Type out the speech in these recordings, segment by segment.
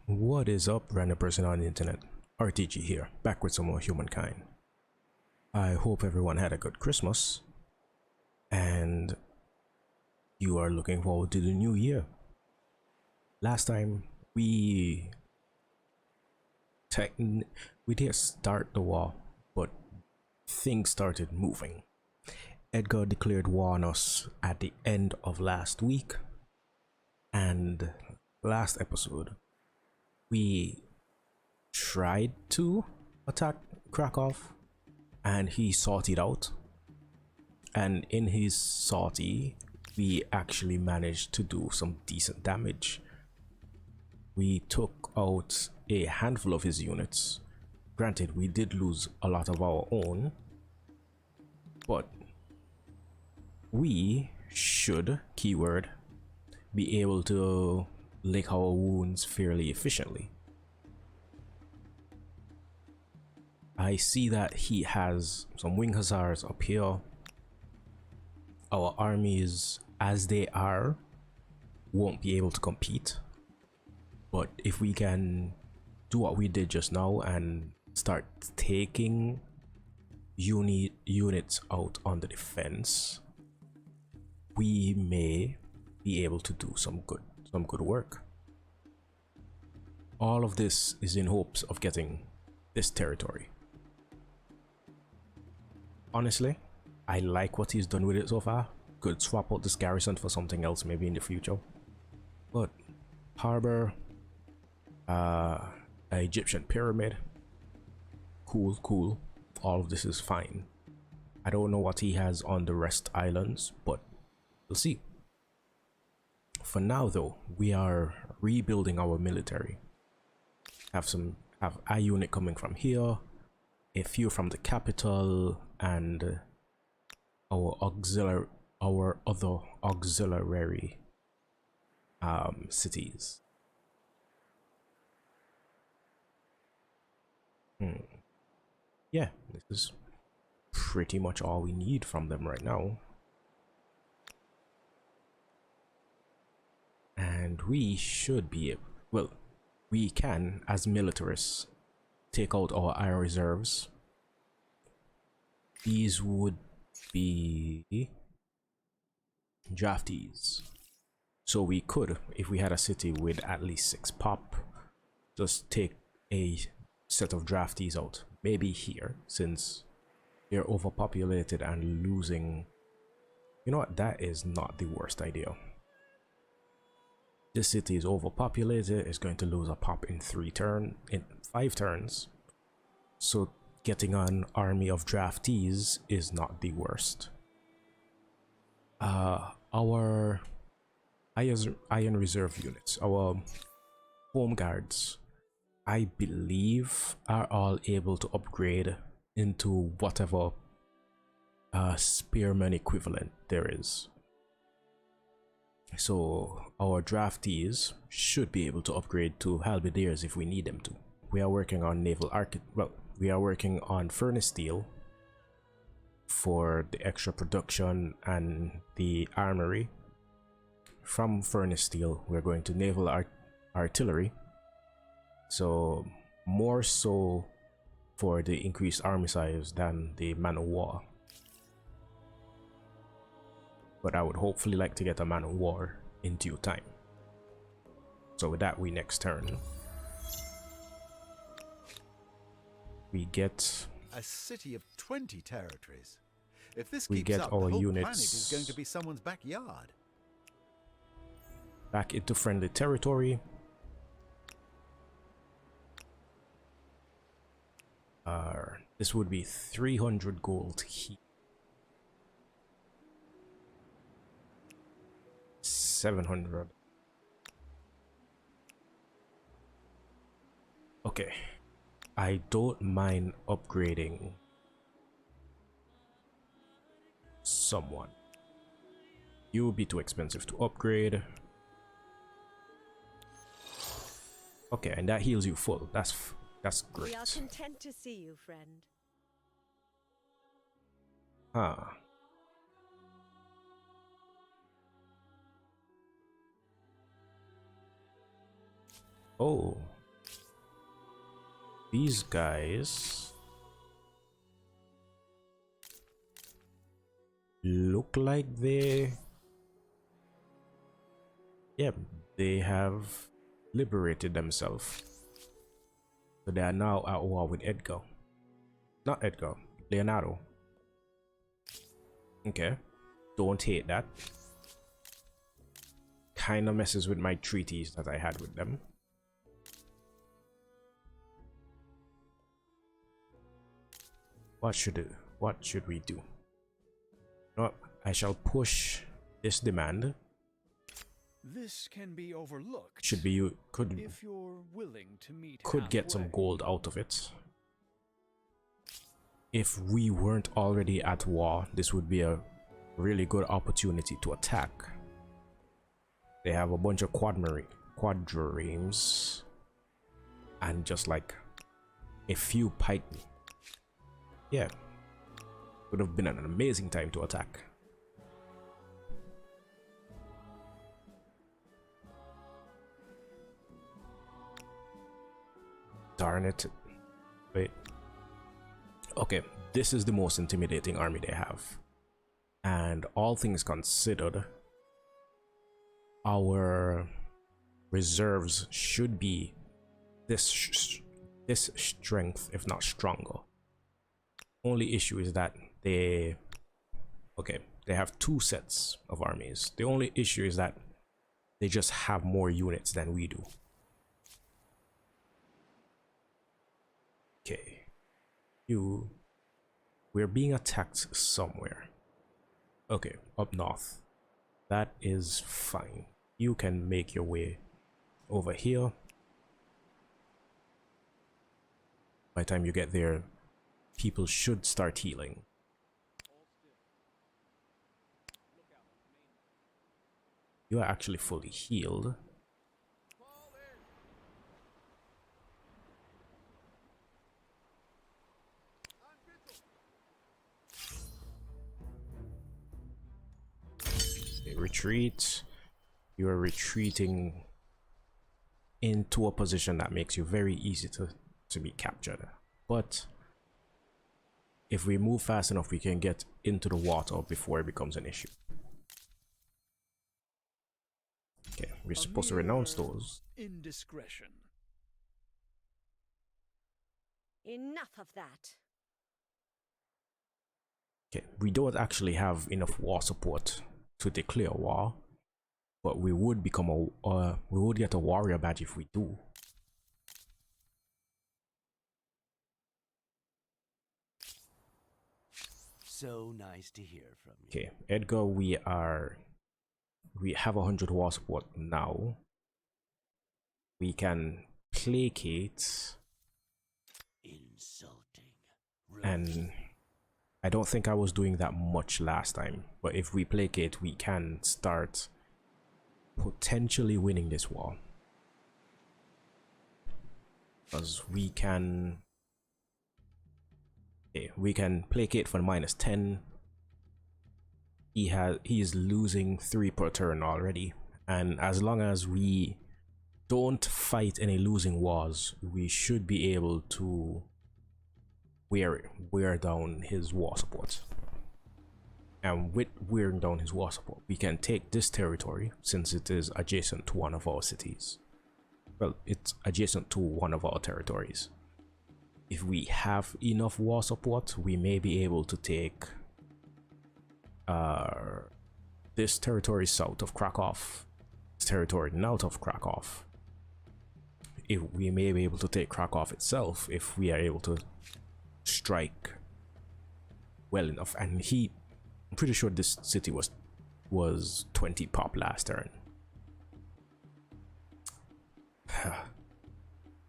What is up, random person on the internet? RTG here, back with some more Humankind. I hope everyone had a good Christmas and you are looking forward to the new year. Last time we did start the war, but things started moving. Edgar declared war on us at the end of last week, and last episode we tried to attack Krakow and he sorted out, and in his sortie we actually managed to do some decent damage. We took out a handful of his units. Granted, we did lose a lot of our own, but we should, keyword, be able to lick our wounds fairly efficiently. I see that he has some wing hussars up here. Our armies, as they are, won't be able to compete, but if we can do what we did just now and start taking units out on the defense, we may be able to do some good work. All of this is in hopes of getting this territory. Honestly, I like what he's done with it so far. Could swap out this garrison for something else maybe in the future. But harbor, Egyptian pyramid, cool. All of this is fine. I don't know what he has on the rest islands, but we'll see. For now though, we are rebuilding our military. Have a unit coming from here, a few from the capital, and our other auxiliary cities. Yeah, this is pretty much all we need from them right now. And we should be able, well, we can, as militarists, take out our iron reserves. These would be draftees. So we could, if we had a city with at least 6 pop, just take a set of draftees out. Maybe here, since they're overpopulated and losing. You know what? That is not the worst idea. This city is overpopulated. It's going to lose a pop in 5 turns. So getting an army of draftees is not the worst. Our iron reserve units, our home guards, I believe are all able to upgrade into whatever spearman equivalent there is. So our draftees should be able to upgrade to halberdiers if we need them to. We are working on we are working on furnace steel for the extra production and the armory. From furnace steel we're going to naval artillery, so more so for the increased army size than the man of war. But I would hopefully like to get a man of war in due time. So with that, we next turn we get a city of 20 territories. If this we keeps get up, our the whole units planet is going to be someone's backyard. Back into friendly territory. This would be 300 gold here. 700. Okay, I don't mind upgrading someone. You will be too expensive to upgrade. Okay, and that heals you full. That's great. We are content to see you, friend. Oh, these guys look like they have liberated themselves. So they are now at war with Edgar. Not Edgar, Leonardo. Okay. Don't hate that. Kinda messes with my treaties that I had with them. What should we do? No, I shall push this demand. This can be overlooked. Should be you could if you're willing to meet get some halfway. gold out of it. If we weren't already at war, this would be a really good opportunity to attack. They have a bunch of quadriremes and just like a few python. Yeah, would have been an amazing time to attack. Darn it. Wait. Okay, this is the most intimidating army they have. And all things considered, our reserves should be this strength, if not stronger. Only issue is that they have two sets of armies. The only issue is that they just have more units than we do. Okay, we're being attacked somewhere. Okay, up north. That is fine. You can make your way over here. By the time you get there, people should start healing. You are actually fully healed. Okay, retreat. You are retreating into a position that makes you very easy to be captured. But if we move fast enough, we can get into the water before it becomes an issue. Okay, we're supposed to renounce those. Indiscretion. Enough of that. Okay, we don't actually have enough war support to declare war, but we would become we would get a warrior badge if we do. So nice to hear from you. Okay, Edgar, we have 100 war support now. We can placate. Insulting. And I don't think I was doing that much last time, but if we placate, we can start potentially winning this war. Because we can placate for -10. He is losing 3 per turn already, and as long as we don't fight any losing wars, we should be able to wear down his war support. And with wearing down his war support, we can take this territory since it is adjacent to one of our cities. Well, it's adjacent to one of our territories. If we have enough war support, we may be able to take this territory south of Krakow, this territory north of Krakow. If we may be able to take Krakow itself if we are able to strike well enough. And I'm pretty sure this city was 20 pop last turn.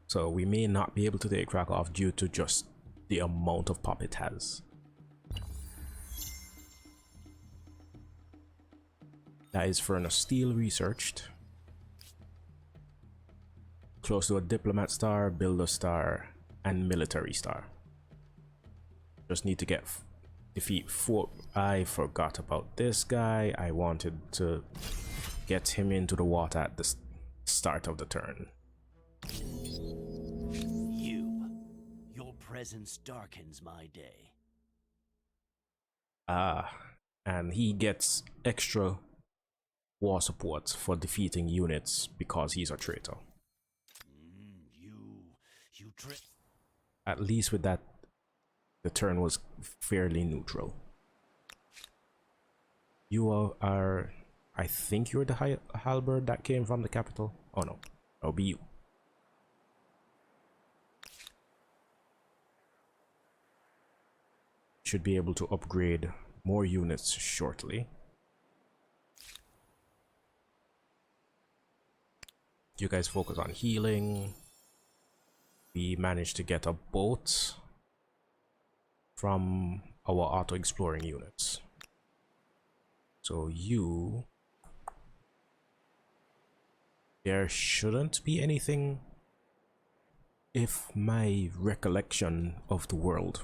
So we may not be able to take Krakow due to just the amount of pop it has. That is Furnace Steel researched. Close to a diplomat star, builder star, and military star. Just need to defeat 4. I forgot about this guy. I wanted to get him into the water at the start of the turn. You presence darkens my day. And he gets extra war support for defeating units because he's a traitor. You At least with that, the turn was fairly neutral. You are I think you're the halberd that came from the capital. Oh no, that'll be you. Should be able to upgrade more units shortly. You guys focus on healing. We managed to get a boat from our auto-exploring units. So there shouldn't be anything, if my recollection of the world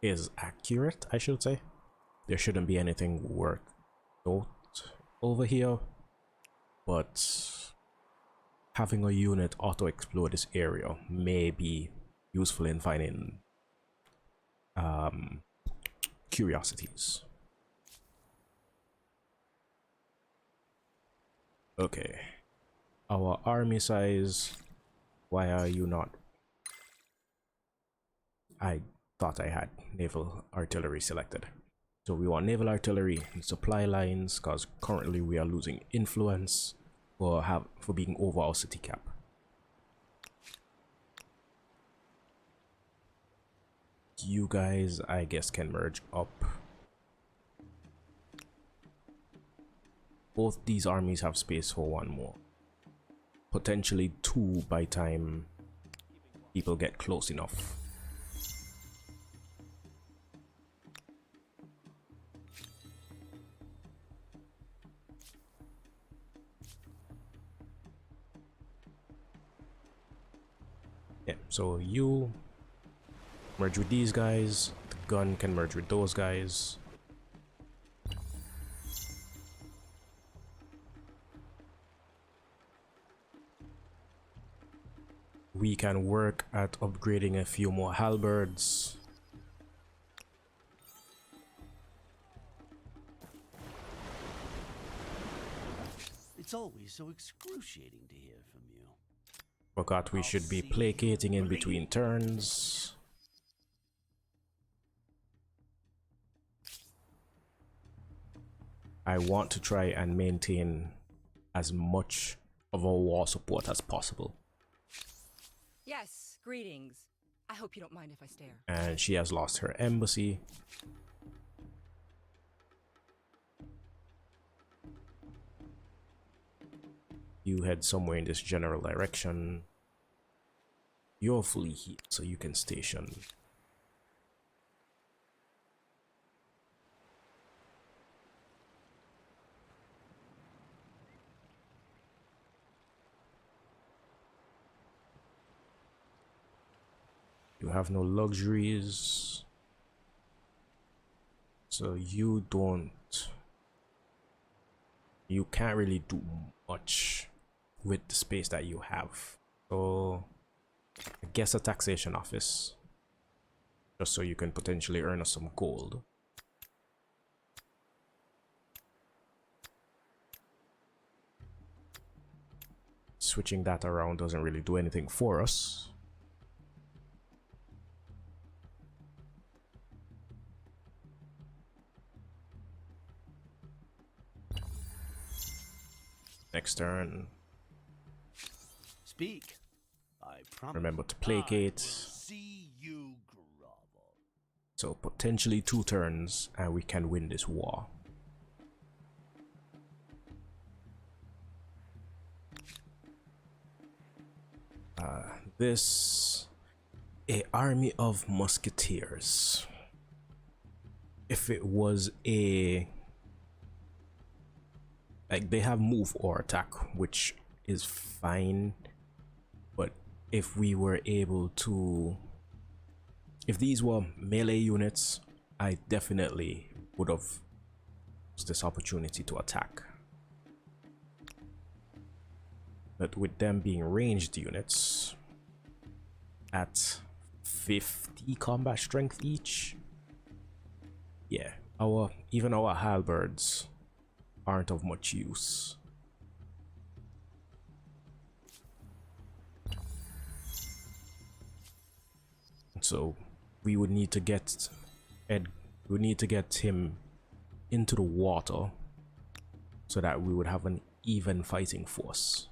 is accurate, I should say. There shouldn't be anything worth note over here, but having a unit auto-explore this area may be useful in finding curiosities. Okay, our army size, why are you not? I thought I had naval artillery selected. So we want naval artillery and supply lines, because currently we are losing influence for being over our city cap. You guys, I guess, can merge up. Both these armies have space for one more. Potentially two by time people get close enough. Yeah, so you merge with these guys, the gun can merge with those guys. We can work at upgrading a few more halberds. It's always so excruciating to hear from you. Forgot we should be placating in between turns. I want to try and maintain as much of our war support as possible. Yes, greetings. I hope you don't mind if I stare. And she has lost her embassy. You head somewhere in this general direction. You're fully healed, so you can station. You have no luxuries, so you can't really do much with the space that you have. So I guess a taxation office, just so you can potentially earn us some gold. Switching that around doesn't really do anything for us. Next turn. Speak. I promise. Remember to placate. See you grovel. So potentially 2 turns and we can win this war. This a army of musketeers. If it was a like, they have move or attack, which is fine, but if we were able to, if these were melee units, I definitely would have used this opportunity to attack. But with them being ranged units at 50 combat strength each. Yeah, even our halberds aren't of much use. So we would need to get him into the water so that we would have an even fighting force.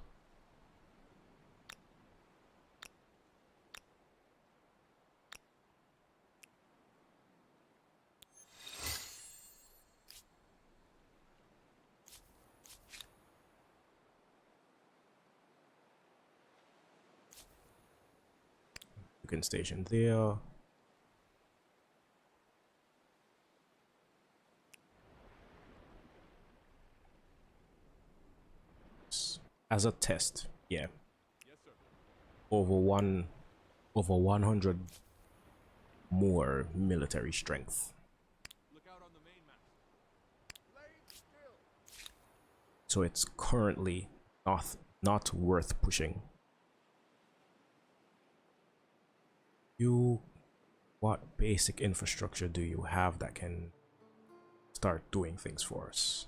You can station there. As a test, yeah. Yes, sir. Over 100 more military strength. Look out on the main mast. So it's currently not worth pushing. What basic infrastructure do you have that can start doing things for us?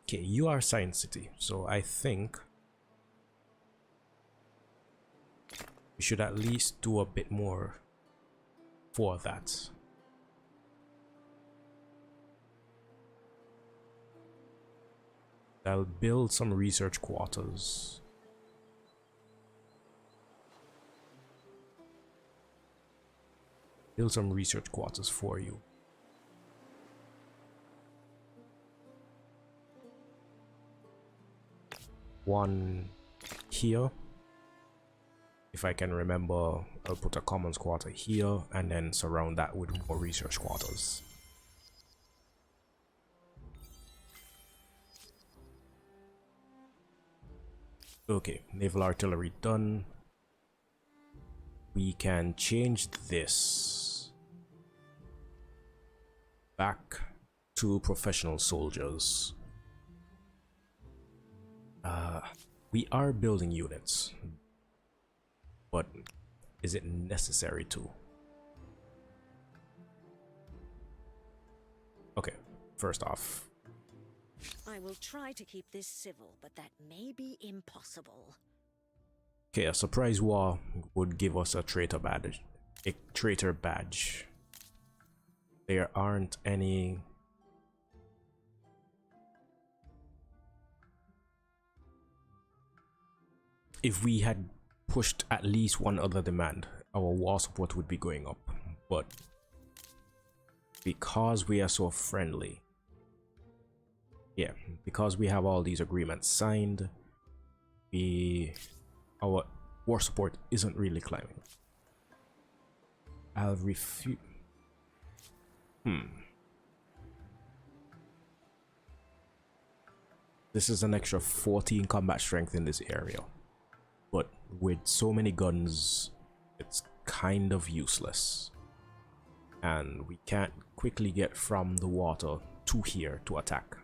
Okay, you are Science City, so I think we should at least do a bit more for that. I'll build some research quarters. Build some research quarters for you. One here. If I can remember, I'll put a commons quarter here and then surround that with more research quarters. Okay, naval artillery done. We can change this back to professional soldiers. We are building units, but is it necessary to? Okay, first off, I will try to keep this civil, but that may be impossible. okay, a surprise war would give us a traitor badge. A traitor badge. There aren't any. If we had pushed at least one other demand, our war support would be going up. But because we are so friendly, yeah, because we have all these agreements signed, our war support isn't really climbing. I'll refute. This is an extra 14 combat strength in this area. But with so many guns, it's kind of useless. And we can't quickly get from the water to here to attack.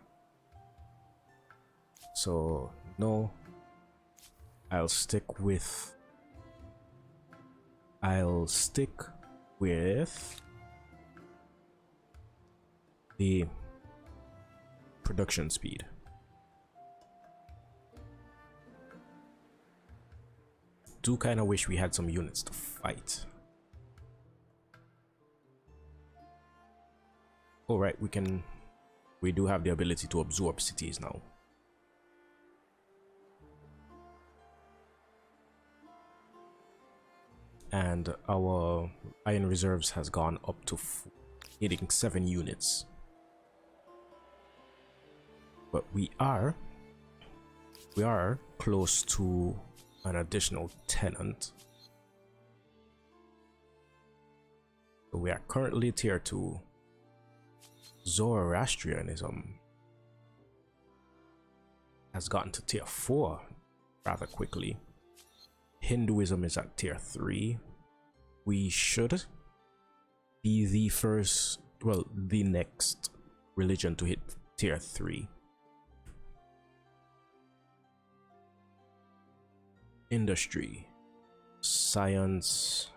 So, no. I'll stick with the production speed. Do kind of wish we had some units to fight. All right, we do have the ability to absorb cities now. And our iron reserves has gone up to hitting 7 units. But we are close to an additional tenant. So we are currently tier 2. Zoroastrianism has gotten to tier 4 rather quickly. Hinduism is at tier 3. We should be the next religion to hit tier 3. industry, science,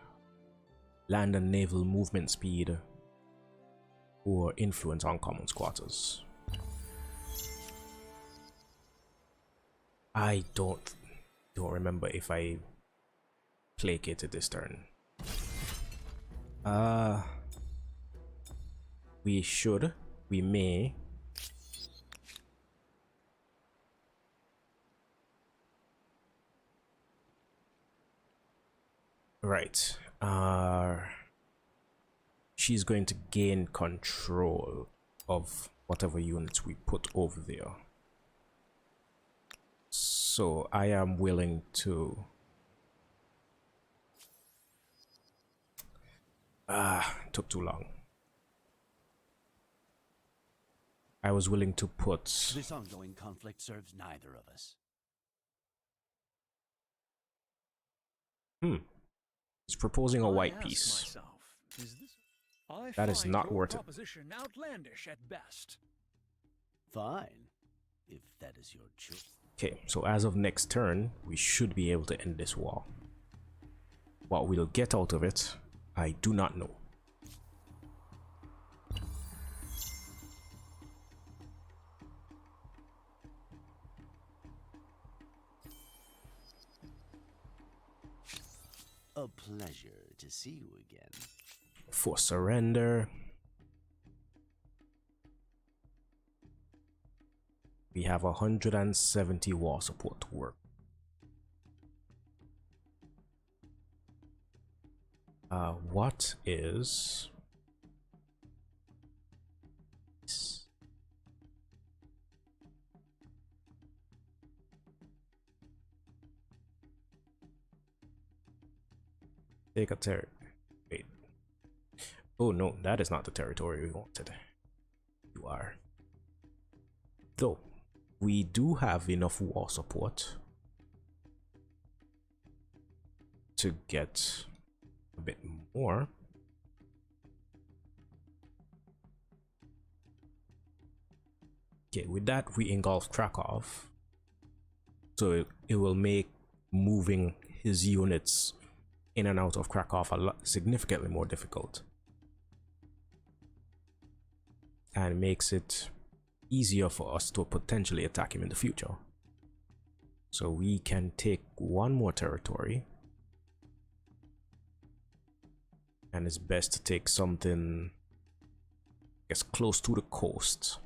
land and naval movement speed, or influence on common squatters. I don't remember if I placated this turn. We may. Right. She's going to gain control of whatever units we put over there. So I am willing to took too long. I was willing to put This ongoing conflict serves neither of us. He's proposing a white I ask piece. myself, is this... I That is find not your worth it. proposition outlandish at best. Fine, if that is your choice. Okay, so as of next turn, we should be able to end this war. What we'll get out of it, I do not know. A pleasure to see you again. For surrender, we have 170 war support to work. What is this? Take a territory. Wait. Oh no, that is not the territory we wanted. You are. Though, we do have enough war support to get a bit more. Okay, with that we engulf Krakow. So it will make moving his units in and out of Krakow significantly more difficult. And makes it easier for us to potentially attack him in the future. So we can take one more territory. And it's best to take something, I guess, close to the coast.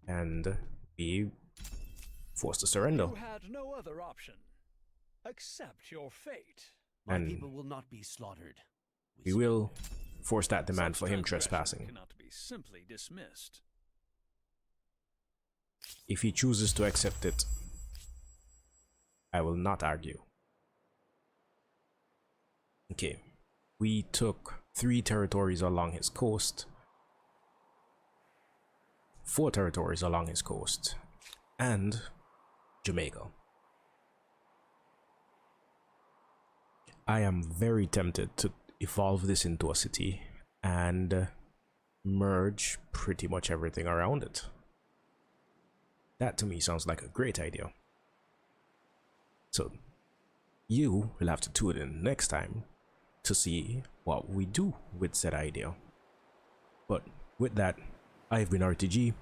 And be forced to surrender. You had no other option. Accept your fate. My And people will not be slaughtered. we will force that demand Such for him transgression trespassing. cannot be simply dismissed. If he chooses to accept it, I will not argue. Okay, we took 3 territories along his coast, 4 territories along his coast, and Jamaica. I am very tempted to evolve this into a city and merge pretty much everything around it. That to me sounds like a great idea. So you will have to tune in next time to see what we do with said idea. But with that, I've been RTG,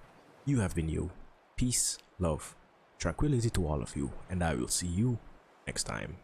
you have been you. Peace, love, tranquility to all of you, and I will see you next time.